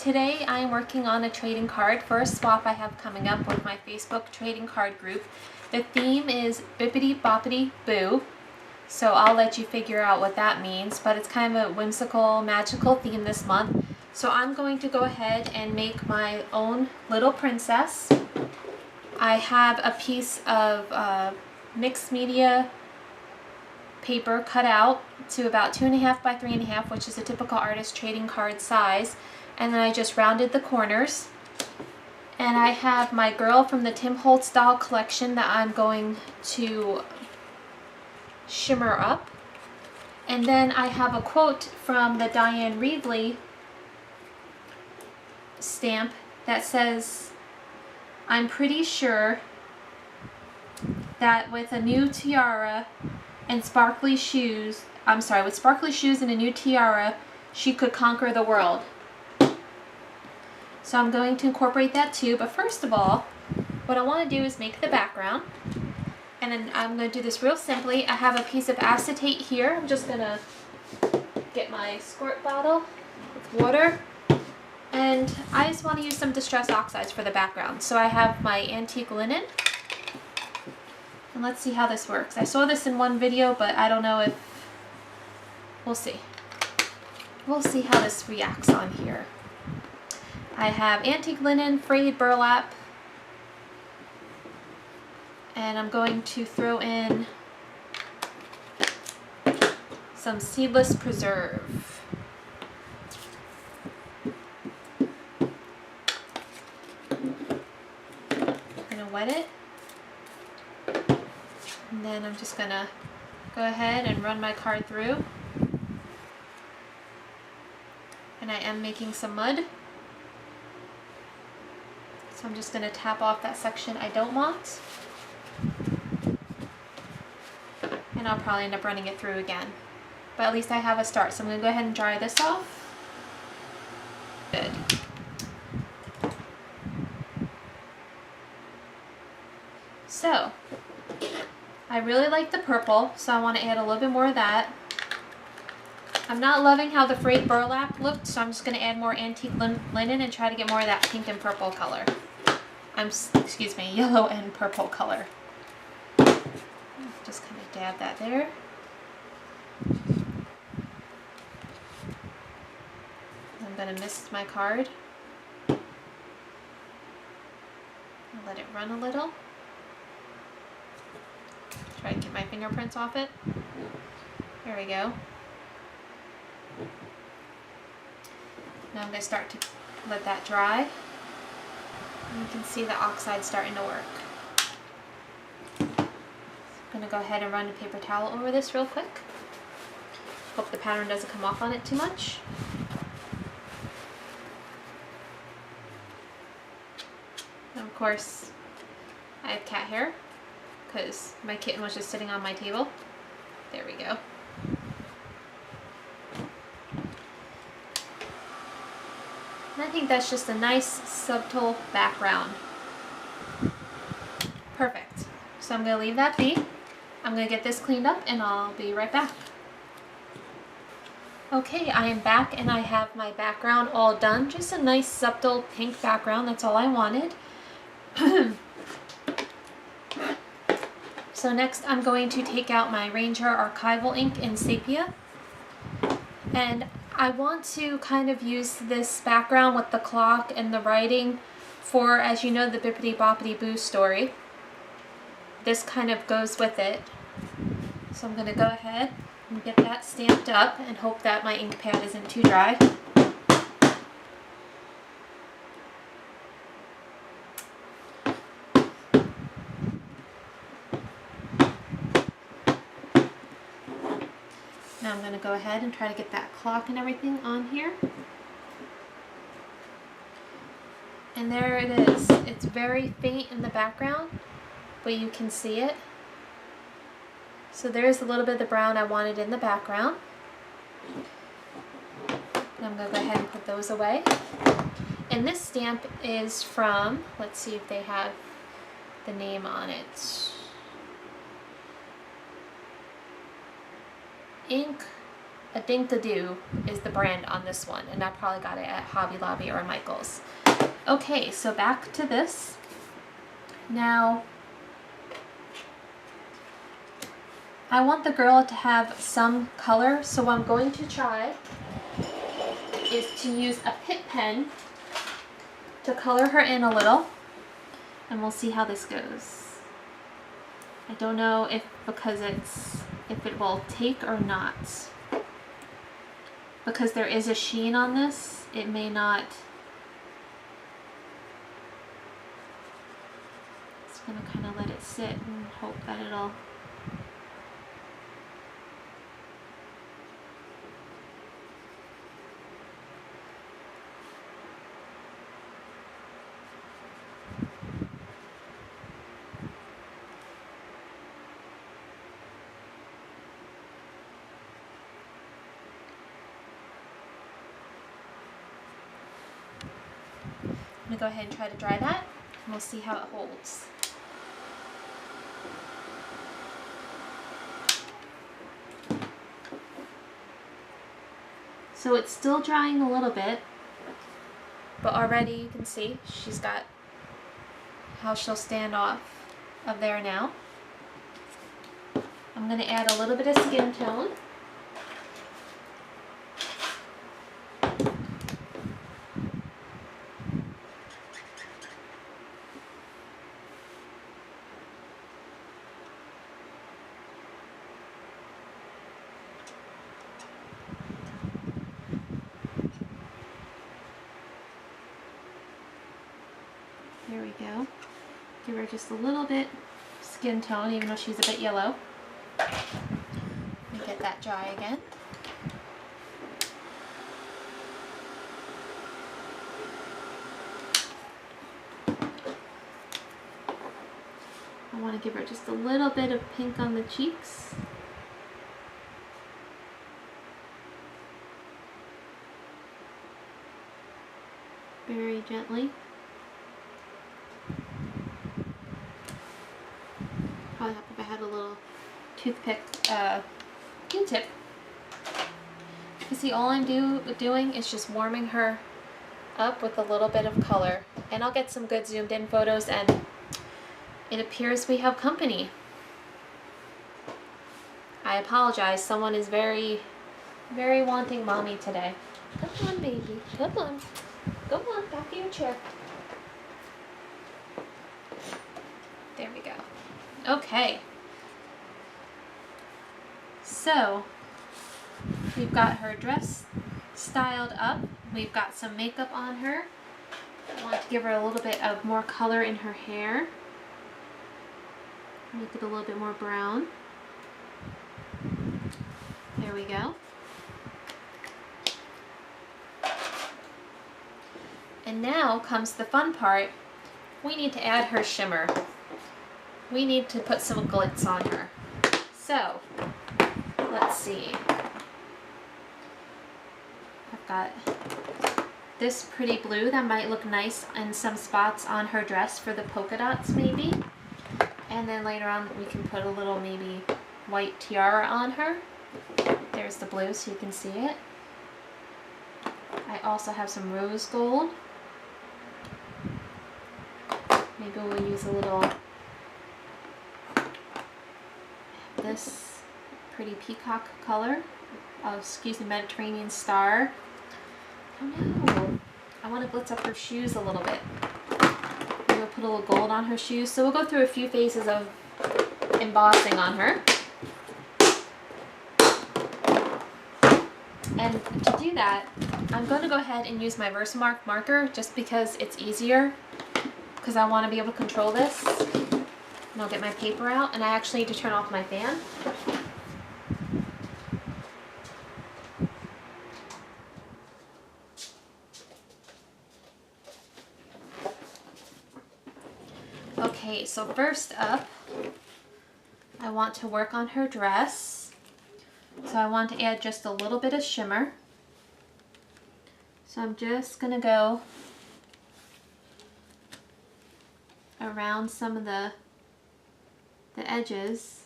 today I am working on a trading card for a swap I have coming up with my Facebook trading card group. The theme is Bippity Boppity Boo, so I'll let you figure out what that means, but it's kind of a whimsical, magical theme this month. So I'm going to go ahead and make my own little princess. I have a piece of mixed media paper cut out to about 2.5 by 3.5, which is a typical artist trading card size, and then I just rounded the corners. And I have my girl from the Tim Holtz doll collection that I'm going to shimmer up, and then I have a quote from the Diane Reevely stamp that says, "I'm pretty sure that with a new tiara and sparkly shoes, with sparkly shoes and a new tiara, she could conquer the world." So I'm going to incorporate that too, but first of all, what I want to do is make the background. And then I'm going to do this real simply. I have a piece of acetate here. I'm just going to get my squirt bottle with water. And I just want to use some distress oxides for the background. So I have my antique linen. And let's see how this works. I saw this in one video, but I don't know if... we'll see. We'll see how this reacts on here. I have antique linen, frayed burlap, and I'm going to throw in some Seedless preserve. I'm going to wet it. And then I'm just going to go ahead and run my card through. And I am making some mud. So I'm just going to tap off that section I don't want. And I'll probably end up running it through again. But at least I have a start. So I'm going to go ahead and dry this off. Good. So, I really like the purple, so I want to add a little bit more of that. I'm not loving how the frayed burlap looked, so I'm just going to add more antique linen and try to get more of that pink and purple color. Excuse me, yellow and purple color. Just kind of dab that there. I'm going to mist my card. I'll let it run a little. Try to get my fingerprints off it. There we go. Now I'm going to start to let that dry. And you can see the oxide starting to work. I'm going to go ahead and run a paper towel over this real quick. Hope the pattern doesn't come off on it too much. And of course, I have cat hair because my kitten was just sitting on my table. There we go. And I think that's just a nice, subtle background. Perfect. So I'm going to leave that be. I'm going to get this cleaned up and I'll be right back. Okay, I am back and I have my background all done. Just a nice, subtle pink background. That's all I wanted. So next I'm going to take out my Ranger Archival Ink-Sepia. And I want to kind of use this background with the clock and the writing for, as you know, the Bippity Boppity Boo story. This kind of goes with it. So I'm going to go ahead and get that stamped up and hope that my ink pad isn't too dry. Now I'm going to go ahead and try to get that clock and everything on here. And there it is. It's very faint in the background, but you can see it. So there's a little bit of the brown I wanted in the background. And I'm going to go ahead and put those away. And this stamp is from, let's see if they have the name on it. Adinkadoo is the brand on this one, and I probably got it at Hobby Lobby or Michael's. Okay, so back to this. Now, I want the girl to have some color, so what I'm going to try is to use a Pitt pen to color her in a little, and we'll see how this goes. I don't know if it will take or not. Because there is a sheen on this, it may not. Just gonna kind of let it sit and hope that it'll. I'm going to go ahead and try to dry that, and we'll see how it holds. So it's still drying a little bit, but already you can see she's got how she'll stand off of there now. I'm going to add a little bit of skin tone. There we go. Give her just a little bit skin tone, even though she's a bit yellow. Let me get that dry again. I want to give her just a little bit of pink on the cheeks. Very gently. Probably help if I had a little toothpick, Q-tip. You see, all I'm doing is just warming her up with a little bit of color. And I'll get some good zoomed in photos, and it appears we have company. I apologize, someone is very, very wanting mommy today. Come on, baby, come on. Go on, back to your chair. There we go. Okay. So, we've got her dress styled up. We've got some makeup on her. I want to give her a little bit of more color in her hair. Make it a little bit more brown. There we go. And now comes the fun part. We need to add her shimmer. We need to put some glitz on her. So, let's see. I've got this pretty blue that might look nice in some spots on her dress for the polka dots maybe. And then later on we can put a little maybe white tiara on her. There's the blue so you can see it. I also have some rose gold. Maybe we'll use a little, this pretty peacock color. Oh, excuse me, Mediterranean star. Oh no, I want to glitz up her shoes a little bit. Maybe we'll put a little gold on her shoes. So we'll go through a few phases of embossing on her. And to do that, I'm going to go ahead and use my VersaMark marker just because it's easier. Because I want to be able to control this. And I'll get my paper out, and I actually need to turn off my fan. Okay, so first up, I want to work on her dress. So I want to add just a little bit of shimmer. So I'm just going to go around some of the edges.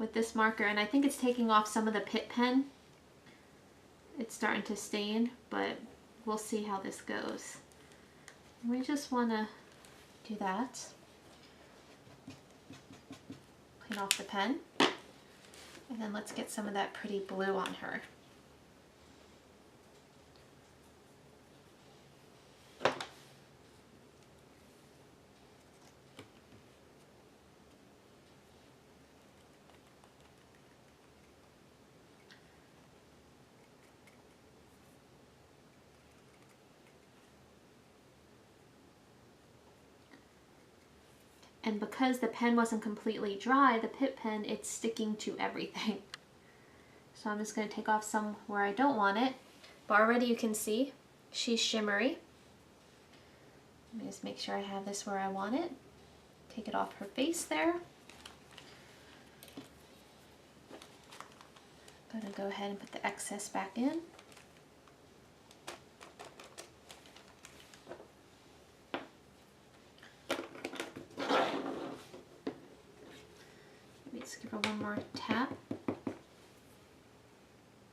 with this marker, and I think it's taking off some of the Pitt pen. It's starting to stain, but we'll see how this goes. We just want to do that. Clean off the pen. And then let's get some of that pretty blue on her. And because the pen wasn't completely dry, the Pitt pen, it's sticking to everything. So I'm just going to take off some where I don't want it. But already you can see she's shimmery. Let me just make sure I have this where I want it. Take it off her face there. I'm going to go ahead and put the excess back in. Let's give her one more tap.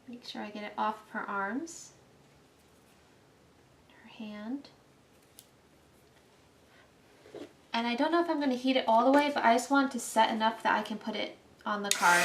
Make sure I get it off of her arms, her hand. And I don't know if I'm going to heat it all the way, but I just want to set enough that I can put it on the card.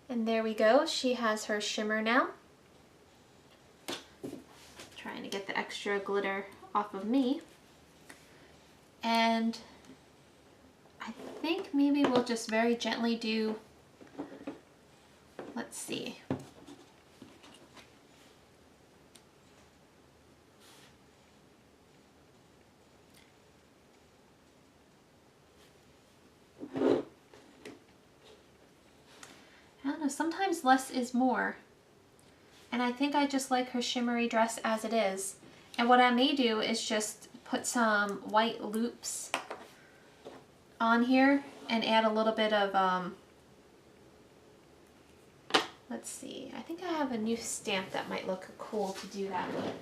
And there we go, she has her shimmer now. Trying to get the extra glitter off of me. And I think maybe we'll just very gently do, let's see. Sometimes less is more, and I think I just like her shimmery dress as it is. And what I may do is just put some white loops on here and add a little bit of let's see, I think I have a new stamp that might look cool to do that with.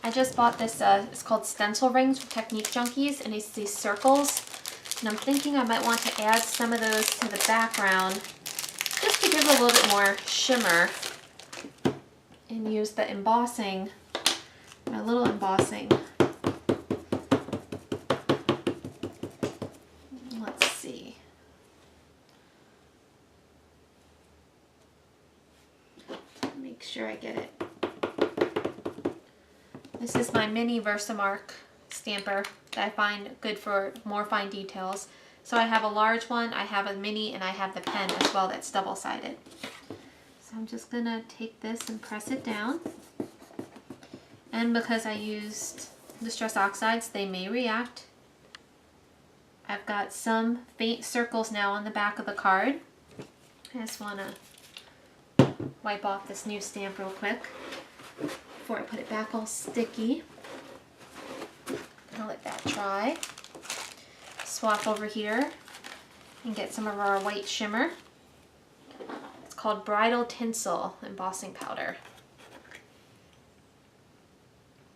I just bought this, it's called Stencil rings from Technique Junkies, and it's these circles. And I'm thinking I might want to add some of those to the background just to give it a little bit more shimmer and use the embossing, my little embossing. Let's see. Make sure I get it. This is my mini VersaMark stamper that I find good for more fine details. So I have a large one, I have a mini, and I have the pen as well that's double-sided. So I'm just going to take this and press it down. And because I used Distress Oxides, they may react. I've got some faint circles now on the back of the card. I just want to wipe off this new stamp real quick before I put it back all sticky. I'll let that dry. Swap over here and get some of our white shimmer. It's called Bridal Tinsel embossing powder.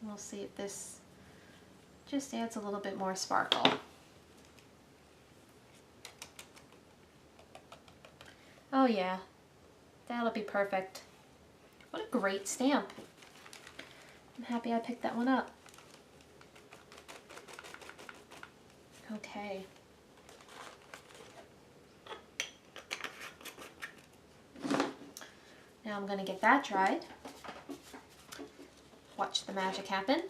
We'll see if this just adds a little bit more sparkle. Oh yeah, that'll be perfect. What a great stamp. I'm happy I picked that one up. Okay. Now I'm going to get that dried. Watch the magic happen.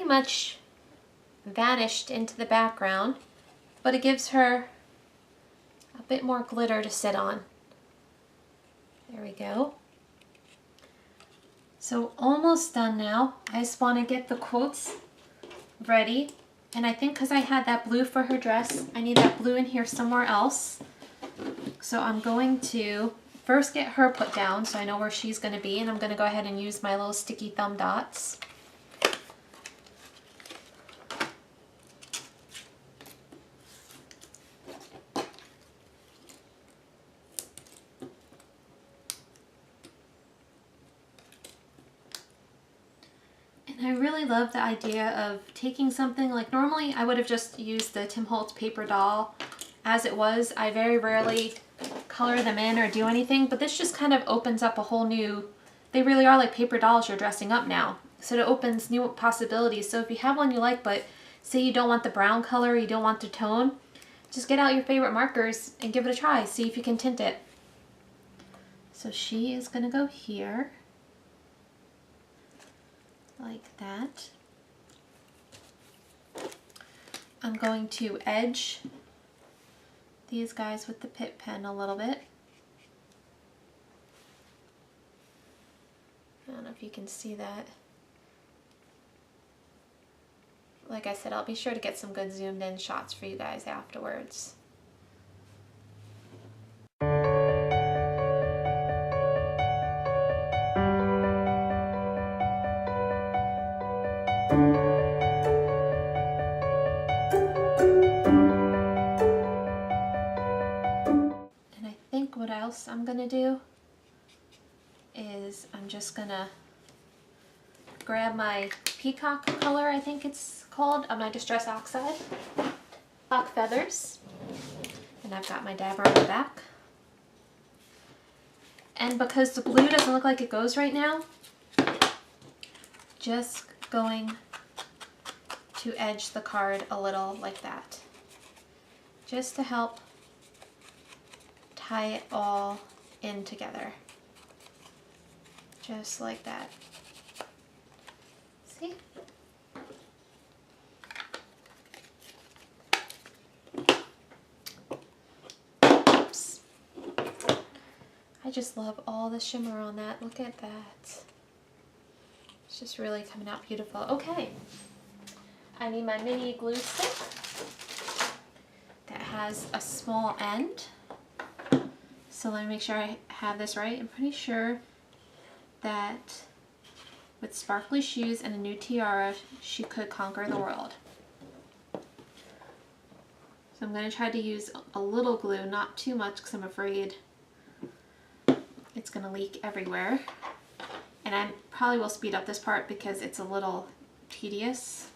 much vanished into the background, but it gives her a bit more glitter to sit on. There we go. So almost done now. I just want to get the quotes ready. And I think because I had that blue for her dress, I need that blue in here somewhere else. So I'm going to first get her put down so I know where she's going to be, and I'm going to go ahead and use my little sticky thumb dots. And I really love the idea of taking something like, normally I would have just used the Tim Holtz paper doll as it was. I very rarely color them in or do anything, but this just kind of opens up a whole new, they really are like paper dolls you're dressing up now. So it opens new possibilities. So if you have one you like, but say you don't want the brown color, you don't want the tone, just get out your favorite markers and give it a try. See if you can tint it. So she is gonna go here, like that. I'm going to edge these guys with the Pitt pen a little bit. I don't know if you can see that. Like I said, I'll be sure to get some good zoomed in shots for you guys afterwards. What else I'm gonna do is I'm just gonna grab my Peacock color, I think it's called, on my Distress Oxide, Peacock feathers, and I've got my dabber on the back. And because the blue doesn't look like it goes right now, just going to edge the card a little like that, just to help tie it all in together, just like that. See? Oops. I just love all the shimmer on that. Look at that. It's just really coming out beautiful. Okay, I need my mini glue stick that has a small end. So let me make sure I have this right. I'm pretty sure that with sparkly shoes and a new tiara, she could conquer the world. So I'm going to try to use a little glue, not too much because I'm afraid it's going to leak everywhere. And I probably will speed up this part because it's a little tedious.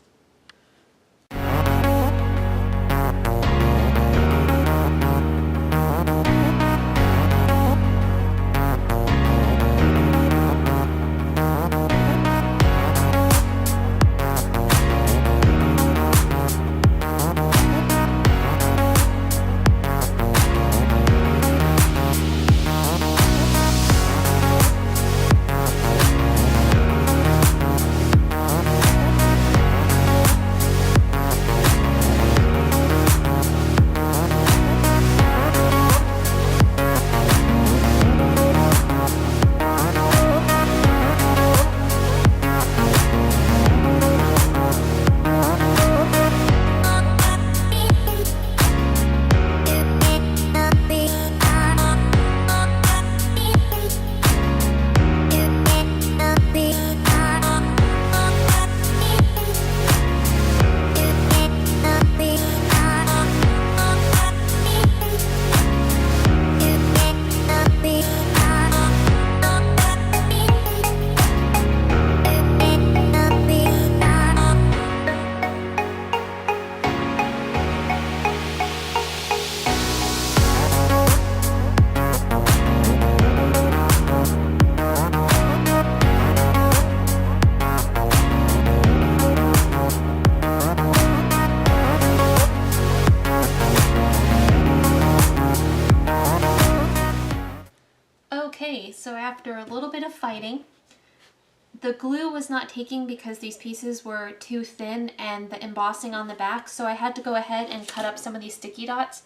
So after a little bit of fighting, the glue was not taking because these pieces were too thin and the embossing on the back, so I had to go ahead and cut up some of these sticky dots,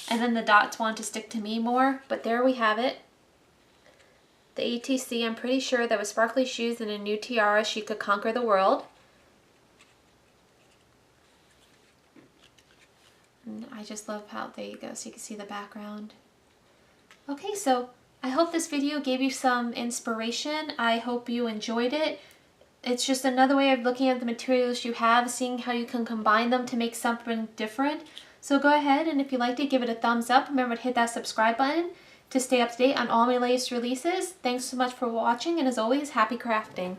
and then the dots want to stick to me more. But there we have it. The ATC, I'm pretty sure that with sparkly shoes and a new tiara she could conquer the world. And I just love how, there you go, so you can see the background. Okay, so I hope this video gave you some inspiration. I hope you enjoyed it. It's just another way of looking at the materials you have, seeing how you can combine them to make something different. So go ahead, and if you liked it, give it a thumbs up. Remember to hit that subscribe button to stay up to date on all my latest releases. Thanks so much for watching, and as always, happy crafting.